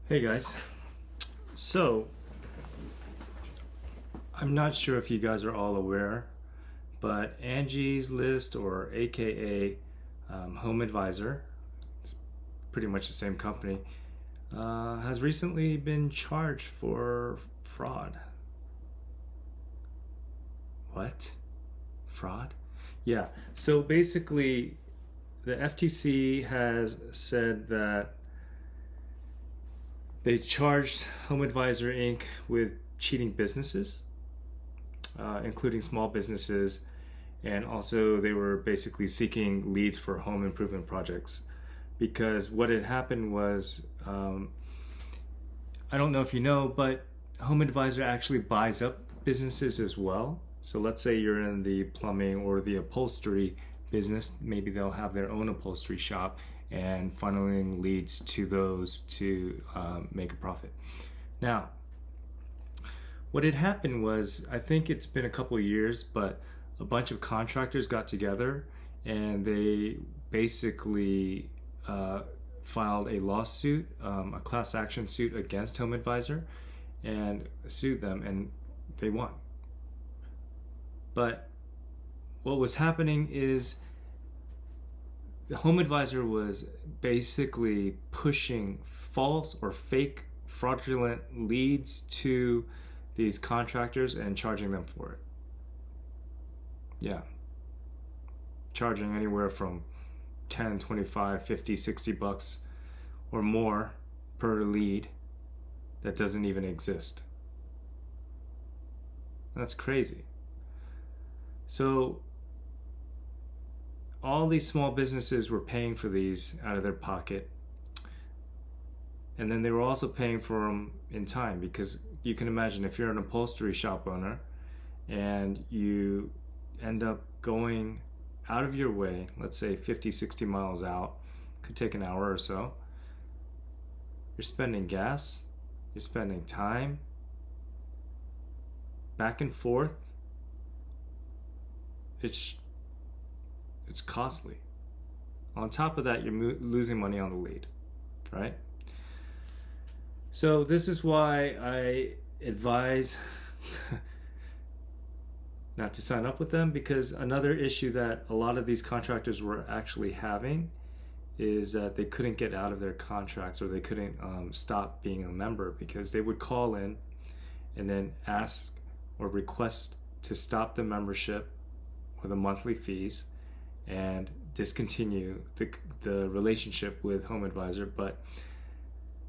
Hey guys, so I'm not sure if you guys are all aware, but Angie's List, or AKA HomeAdvisor, it's pretty much the same company, has recently been charged for fraud. What? Fraud? Yeah, so basically, the FTC has said that they charged HomeAdvisor Inc. with cheating businesses, including small businesses, and also they were basically seeking leads for home improvement projects. Because what had happened was, I don't know if you know, but HomeAdvisor actually buys up businesses as well. So let's say you're in the plumbing or the upholstery business, maybe they'll have their own upholstery shop and funneling leads to those to make a profit. Now, what had happened was, I think it's been a couple of years, but a bunch of contractors got together and they basically filed a lawsuit, a class action suit against HomeAdvisor, and sued them, and they won. But what was happening is the HomeAdvisor was basically pushing false or fake fraudulent leads to these contractors and charging them for it. Yeah. Charging anywhere from 10, 25, 50, 60 bucks or more per lead that doesn't even exist. That's crazy. So all these small businesses were paying for these out of their pocket, and then they were also paying for them in time, because you can imagine if you're an upholstery shop owner and you end up going out of your way, let's say 50, 60 miles out, could take an hour or so, you're spending gas, you're spending time, back and forth. It's costly. On top of that, you're losing money on the lead, right? So this is why I advise not to sign up with them, because another issue that a lot of these contractors were actually having is that they couldn't get out of their contracts, or they couldn't stop being a member, because they would call in and then ask or request to stop the membership or the monthly fees and discontinue the relationship with HomeAdvisor, but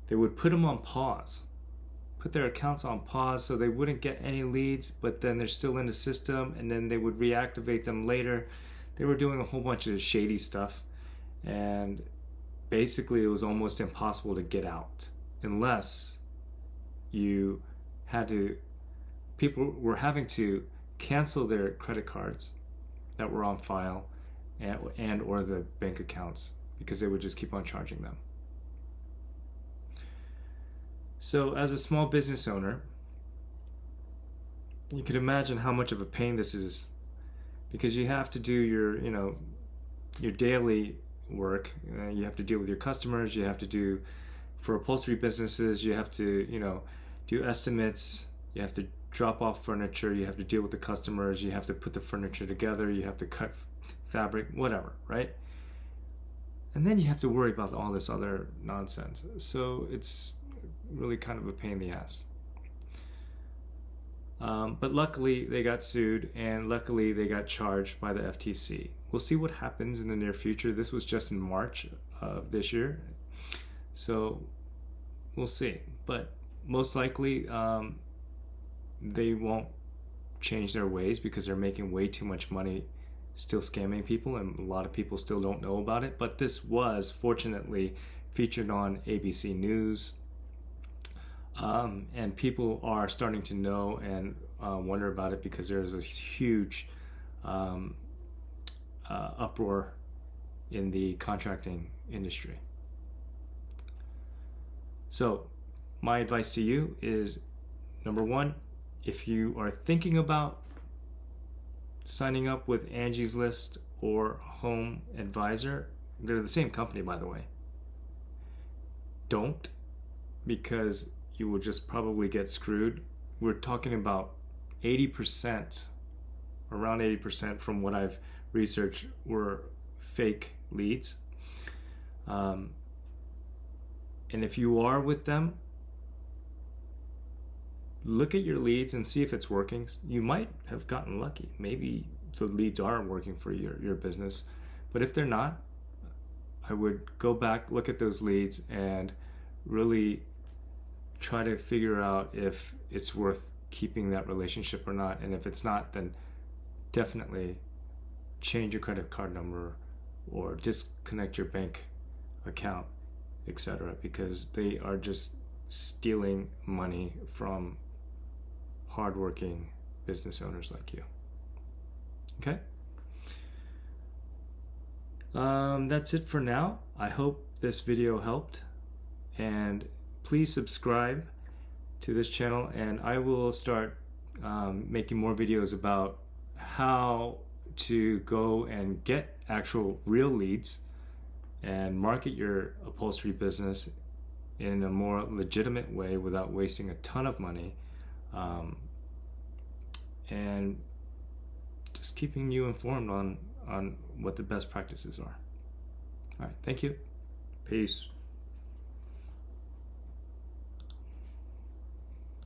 they would put them on pause, put their accounts on pause so they wouldn't get any leads, but then they're still in the system, and then they would reactivate them later. They were doing a whole bunch of shady stuff, and basically it was almost impossible to get out unless you had to, people were having to cancel their credit cards that were on file and or the bank accounts, because they would just keep on charging them. So as a small business owner, you can imagine how much of a pain this is, because you have to do your daily work. You have to deal with your customers. You have to do, for upholstery businesses, you have to do estimates. You have to drop off furniture. You have to deal with the customers. You have to put the furniture together. You have to cut fabric, whatever, right? And then you have to worry about all this other nonsense. So it's really kind of a pain in the ass. But luckily they got sued, and luckily they got charged by the FTC. We'll see what happens in the near future. This was just in March of this year, so we'll see. But most likely they won't change their ways, because they're making way too much money still scamming people, and a lot of people still don't know about it. But this was fortunately featured on ABC News, and people are starting to know and wonder about it, because there's a huge uproar in the contracting industry. So my advice to you is, number one, if you are thinking about signing up with Angie's List or HomeAdvisor, they're the same company, by the way, don't, because you will just probably get screwed. We're talking about 80%, around 80% from what I've researched were fake leads. And if you are with them, look at your leads and see if it's working. You might have gotten lucky. Maybe the leads are working for your business. But if they're not, I would go back, look at those leads, and really try to figure out if it's worth keeping that relationship or not. And if it's not, then definitely change your credit card number or disconnect your bank account, etc., because they are just stealing money from hardworking business owners like you. Okay? That's it for now. I hope this video helped, and please subscribe to this channel, and I will start making more videos about how to go and get actual real leads and market your upholstery business in a more legitimate way without wasting a ton of money, and just keeping you informed on what the best practices are. All right, thank you. Peace.